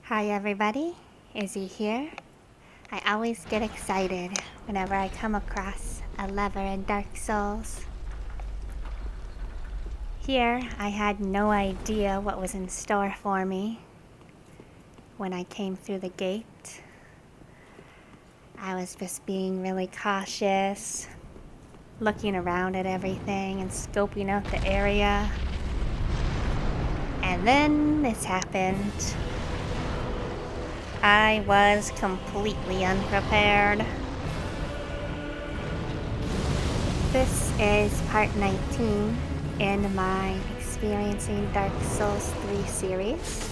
Hi everybody, Izzy here. I always get excited whenever I come across a lever in Dark Souls. Here, I had no idea what was in store for me when I came through the gate. I was just being really cautious, looking around at everything and scoping out the area. And then this happened. I was completely unprepared. This is part 19 in my Experiencing Dark Souls 3 series.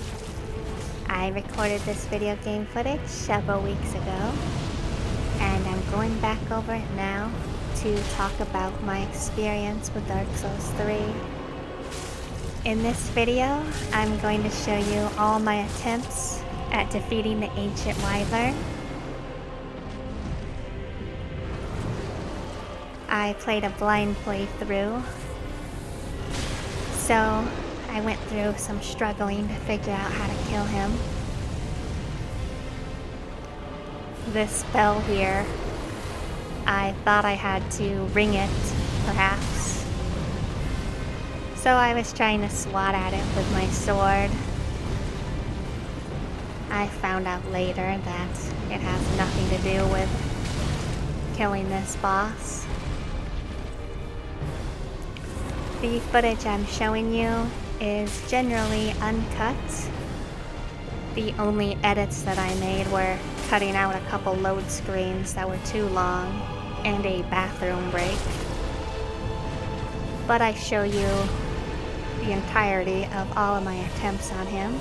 I recorded this video game footage several weeks ago, and I'm going back over it now to talk about my experience with Dark Souls 3. In this video, I'm going to show you all my attempts at defeating the ancient Wyvern. I played a blind playthrough, so I went through some struggling to figure out how to kill him. This bell here, I thought I had to ring it, perhaps. So I was trying to swat at it with my sword. I found out later that it has nothing to do with killing this boss. The footage I'm showing you is generally uncut. The only edits that I made were cutting out a couple load screens that were too long and a bathroom break. But I show you the entirety of all of my attempts on him.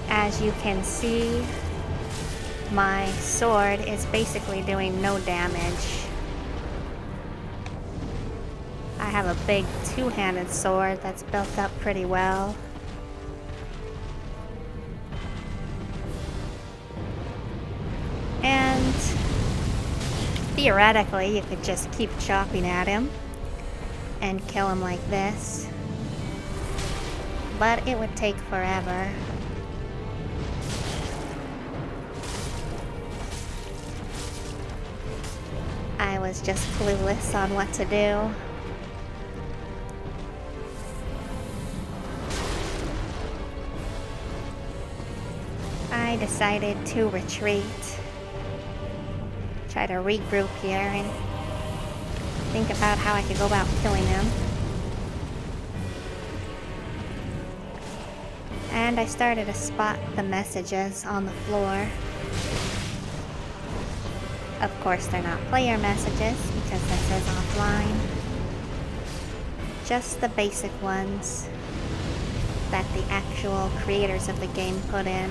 As you can see, my sword is basically doing no damage. I have a big two-handed sword that's built up pretty well. And theoretically, you could just keep chopping at him and kill him like this. But it would take forever. I was just clueless on what to do. I decided to retreat, try to regroup here and think about how I could go about killing him. And I started to spot the messages on the floor. Of course, they're not player messages because this is offline. Just the basic ones that the actual creators of the game put in.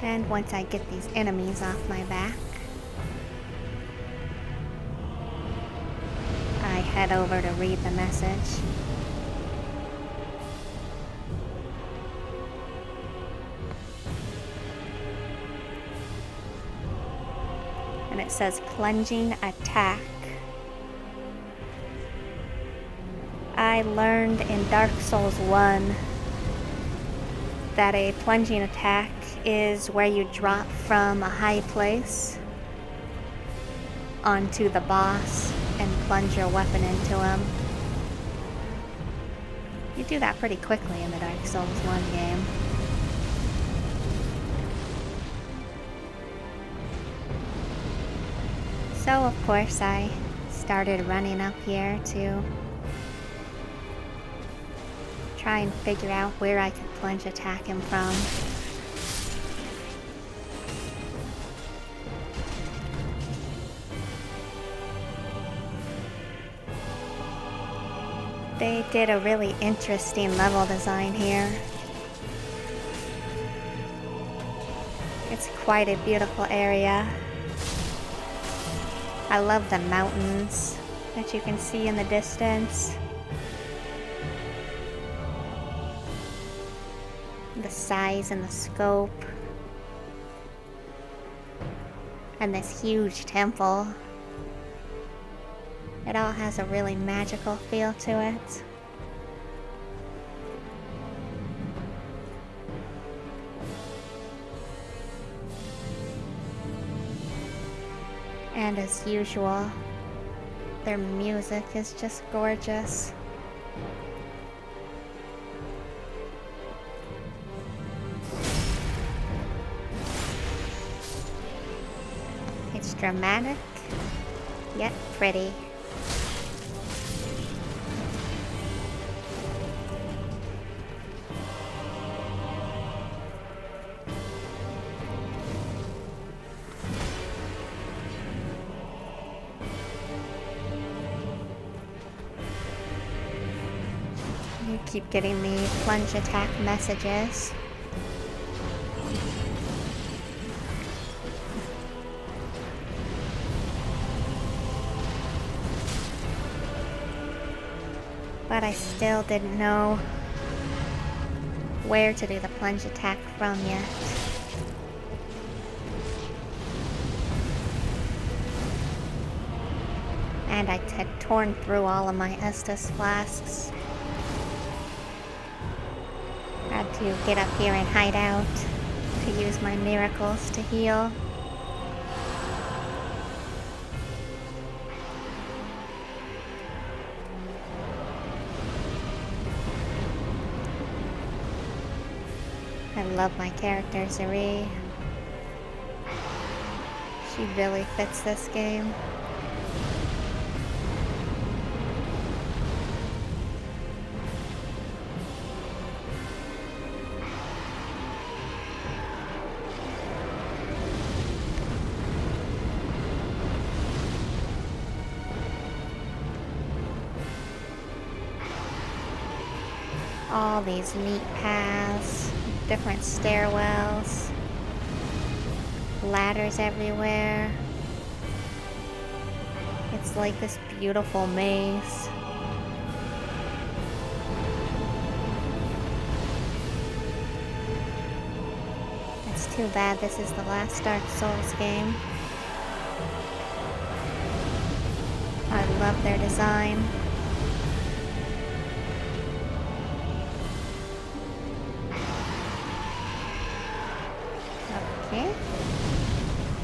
And once I get these enemies off my back, I head over to read the message. And it says plunging attack. I learned in Dark Souls 1 that a plunging attack is where you drop from a high place onto the boss and plunge your weapon into him. You do that pretty quickly in the Dark Souls 1 game. So of course I started running up here to try and figure out where I could plunge attack him from. They did a really interesting level design here. It's quite a beautiful area. I love the mountains that you can see in the distance. The size and the scope. and this huge temple. It all has a really magical feel to it. And as usual, their music is just gorgeous. It's dramatic, yet pretty. You keep getting the plunge attack messages. But I still didn't know where to do the plunge attack from yet. And I had torn through all of my Estus flasks. Had to get up here and hide out to use my miracles to heal. I love my character, Zuri. She really fits this game. All these neat paths, different stairwells, ladders everywhere. It's like this beautiful maze. It's too bad this is the last Dark Souls game. I love their design. Okay,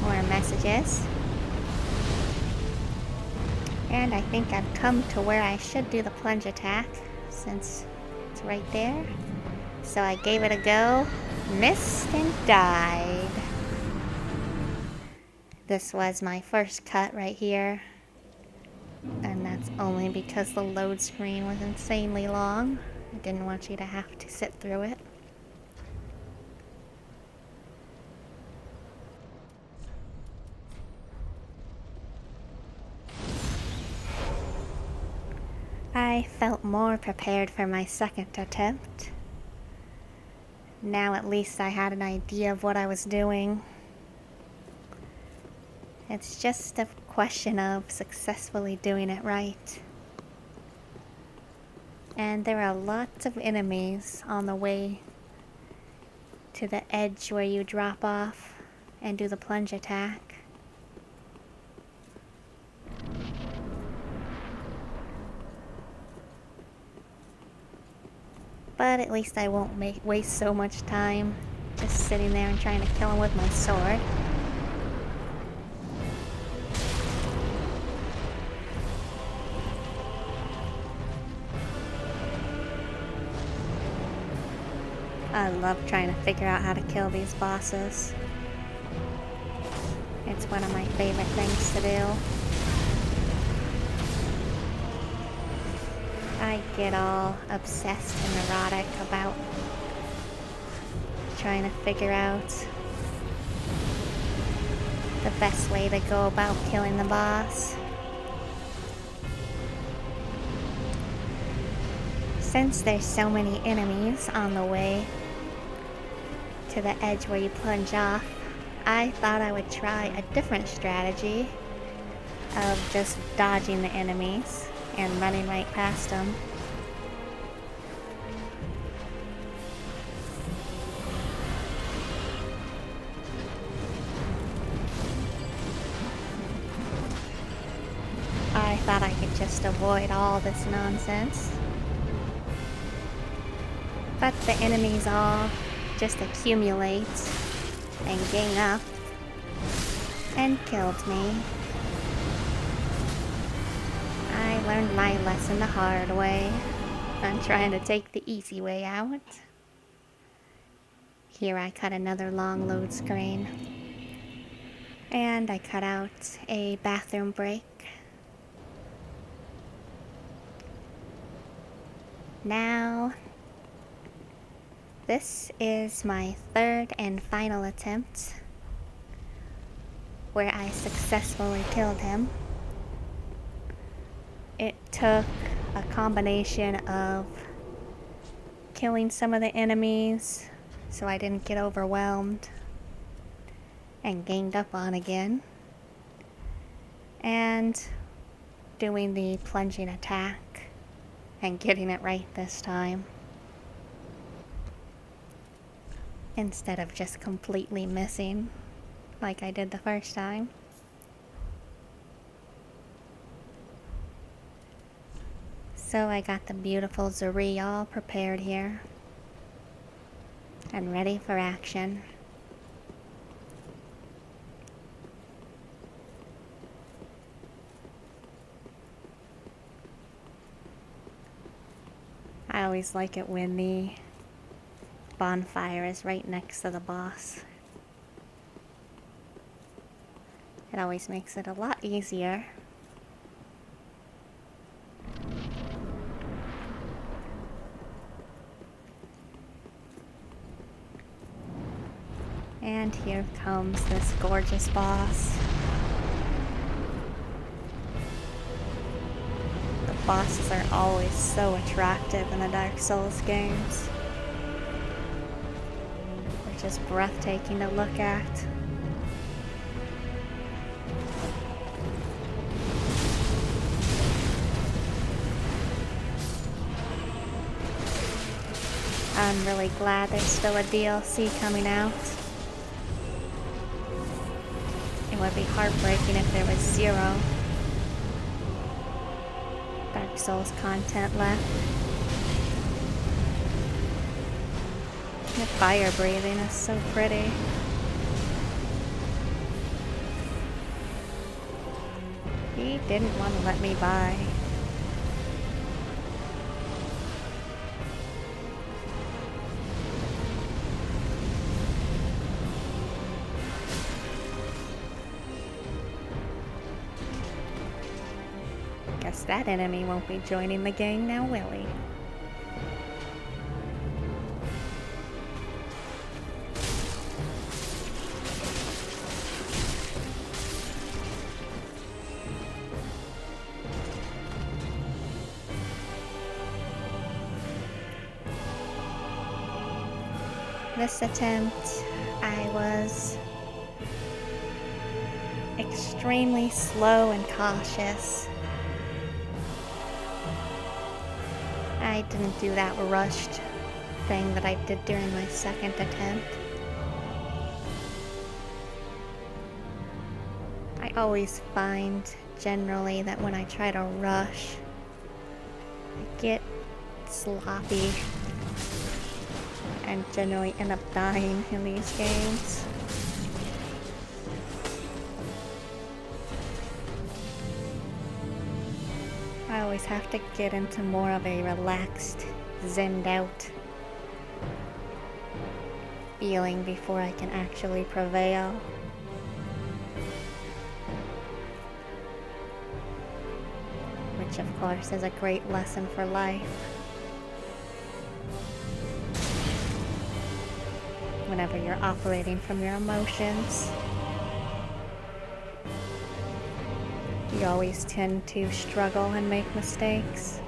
more messages. And I think I've come to where I should do the plunge attack, since it's right there. So I gave it a go, missed and died. This was my first cut right here. And that's only because the load screen was insanely long. I didn't want you to have to sit through it. I felt more prepared for my second attempt. Now at least I had an idea of what I was doing. It's just a question of successfully doing it right. And there are lots of enemies on the way to the edge where you drop off and do the plunge attack. But at least I won't waste so much time just sitting there and trying to kill him with my sword. I love trying to figure out how to kill these bosses. It's one of my favorite things to do. I get all obsessed and neurotic about trying to figure out the best way to go about killing the boss. Since there's so many enemies on the way to the edge where you plunge off, I thought I would try a different strategy of just dodging the enemies and running right past them. thought I could just avoid all this nonsense. But the enemies all just accumulate and gang up and killed me. I learned my lesson the hard way. I'm trying to take the easy way out. Here I cut another long load screen. And I cut out a bathroom break. Now, this is my third and final attempt where I successfully killed him. It took a combination of killing some of the enemies so I didn't get overwhelmed and ganged up on again, and doing the plunging attack and getting it right this time, instead of just completely missing like I did the first time. So I got the beautiful Zuri all prepared here and ready for action. I always like it when the bonfire is right next to the boss. It always makes it a lot easier. And here comes this gorgeous boss. The bosses are always so attractive in the Dark Souls games. They're just breathtaking to look at. I'm really glad there's still a DLC coming out. It would be heartbreaking if there was zero Dark Souls content left. The fire breathing is so pretty. He didn't want to let me by. Guess that enemy won't be joining the gang now, will he? This attempt, I was extremely slow and cautious. I didn't do that rushed thing that I did during my second attempt. I always find, generally, that when I try to rush, I get sloppy and generally end up dying in these games. I always have to get into more of a relaxed, zenned out feeling before I can actually prevail. Which of course is a great lesson for life. Whenever you're operating from your emotions, you always tend to struggle and make mistakes.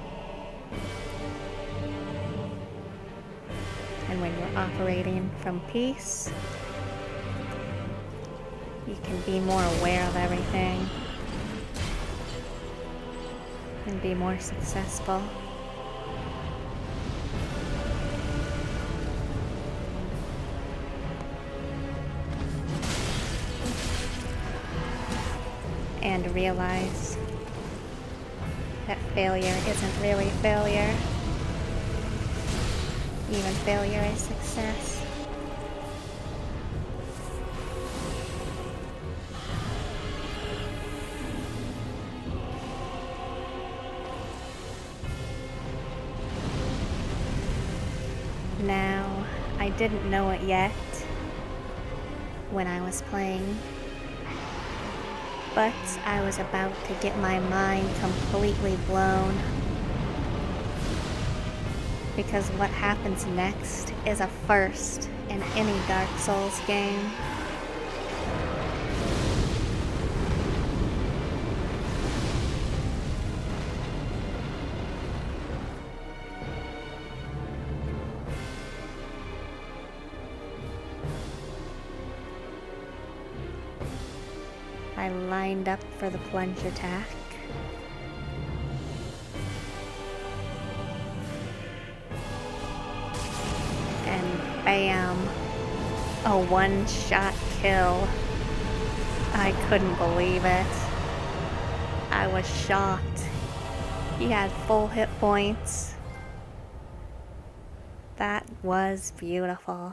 And when you're operating from peace, you can be more aware of everything and be more successful. And realize that failure isn't really failure. Even failure is success. Now, I didn't know it yet when I was playing, but I was about to get my mind completely blown, because what happens next is a first in any Dark Souls game. I lined up for the plunge attack. And bam, a one-shot kill. I couldn't believe it. I was shocked. He had full hit points. That was beautiful.